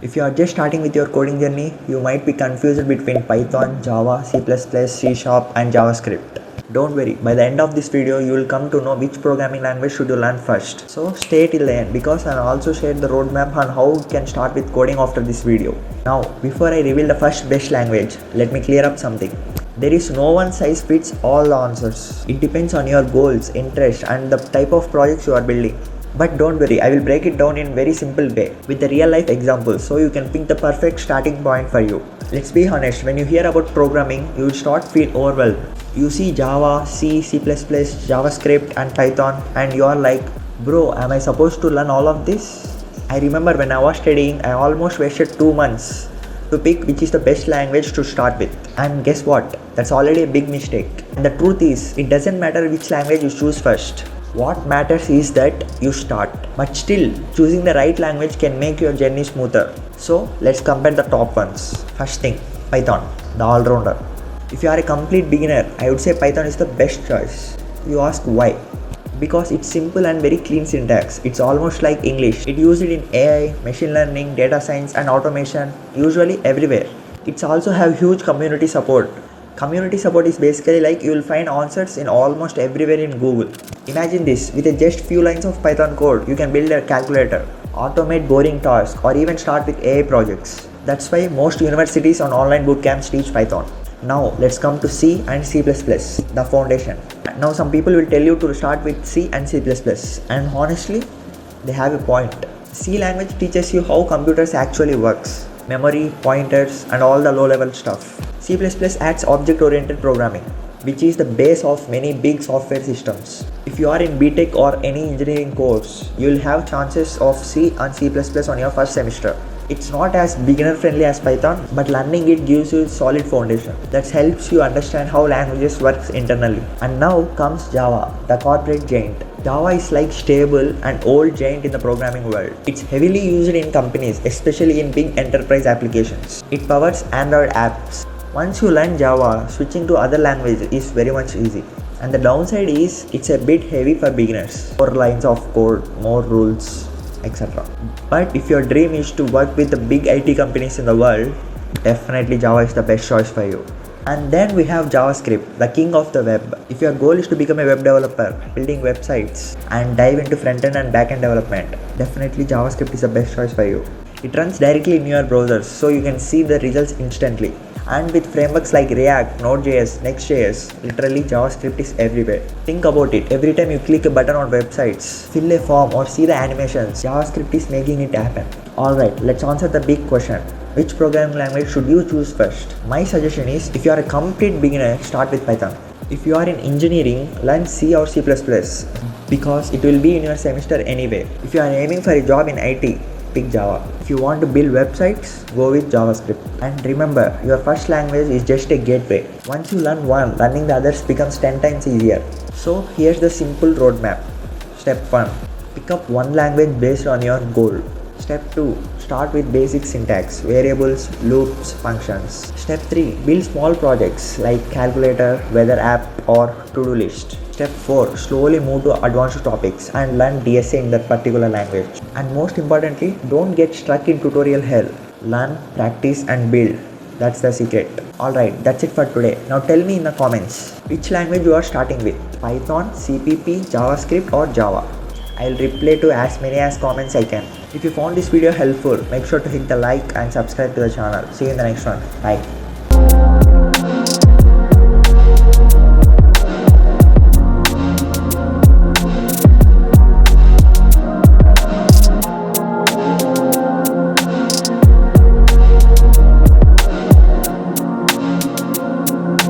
If you are just starting with your coding journey, you might be confused between Python, Java, C++, C Sharp and JavaScript. Don't worry, by the end of this video, you will come to know which programming language should you learn first. So stay till the end because I will also share the roadmap on how you can start with coding after this video. Now, before I reveal the first best language, let me clear up something. There is no one size fits all the answers. It depends on your goals, interests and the type of projects you are building. But don't worry, I will break it down in very simple way with a real life example so you can pick the perfect starting point for you. Let's be honest, when you hear about programming, you will start feel overwhelmed. You see Java, C, C++, JavaScript and Python and you are like, bro, am I supposed to learn all of this? I remember when I was studying, I almost wasted 2 months to pick which is the best language to start with. And guess what? That's already a big mistake. And the truth is, it doesn't matter which language you choose first. What matters is that you start. But still, choosing the right language can make your journey smoother. So let's compare the top ones. First thing, Python, the all-rounder. If you are a complete beginner, I would say Python is the best choice. You ask why? Because it's simple and very clean syntax. It's almost like English. It used in AI, machine learning, data science and automation, usually everywhere. It's also have huge community support. Community support is basically like you will find answers in almost everywhere in Google. Imagine this, with just few lines of Python code, you can build a calculator, automate boring tasks or even start with AI projects. That's why most universities on online bootcamps teach Python. Now let's come to C and C++, the foundation. Now some people will tell you to start with C and C++, and honestly, they have a point. C language teaches you how computers actually works, memory, pointers and all the low-level stuff. C++ adds object-oriented programming, which is the base of many big software systems. If you are in B.Tech or any engineering course, you will have chances of C and C++ on your first semester. It's not as beginner friendly as Python, but learning it gives you a solid foundation that helps you understand how languages works internally. And now comes Java, the corporate giant. Java is like stable and old giant in the programming world. It's heavily used in companies, especially in big enterprise applications. It powers Android apps. Once you learn Java, switching to other languages is very much easy. And the downside is it's a bit heavy for beginners. More lines of code, more rules, etc. But if your dream is to work with the big IT companies in the world, definitely Java is the best choice for you. And then we have JavaScript, the king of the web. If your goal is to become a web developer, building websites and dive into front-end and back-end development, definitely JavaScript is the best choice for you. It runs directly in your browsers so you can see the results instantly. And with frameworks like React, Node.js, Next.js, literally JavaScript is everywhere. Think about it, every time you click a button on websites, fill a form or see the animations, JavaScript is making it happen. Alright, let's answer the big question. Which programming language should you choose first? My suggestion is, if you are a complete beginner, start with Python. If you are in engineering, learn C or C++ because it will be in your semester anyway. If you are aiming for a job in IT, pick Java. If you want to build websites, go with JavaScript. And remember, your first language is just a gateway. Once you learn one, learning the others becomes 10 times easier. So here's the simple roadmap. Step 1. Pick up one language based on your goal. Step 2. Start with basic syntax, variables, loops, functions. Step 3. Build small projects like calculator, weather app or to-do list. Step 4. Slowly move to advanced topics and learn DSA in that particular language. And most importantly, don't get stuck in tutorial hell. Learn, practice and build. That's the secret. Alright, that's it for today. Now tell me in the comments, which language you are starting with? Python, CPP, JavaScript or Java? I'll reply to as many as comments I can. If you found this video helpful, make sure to hit the like and subscribe to the channel. See you in the next one. Bye.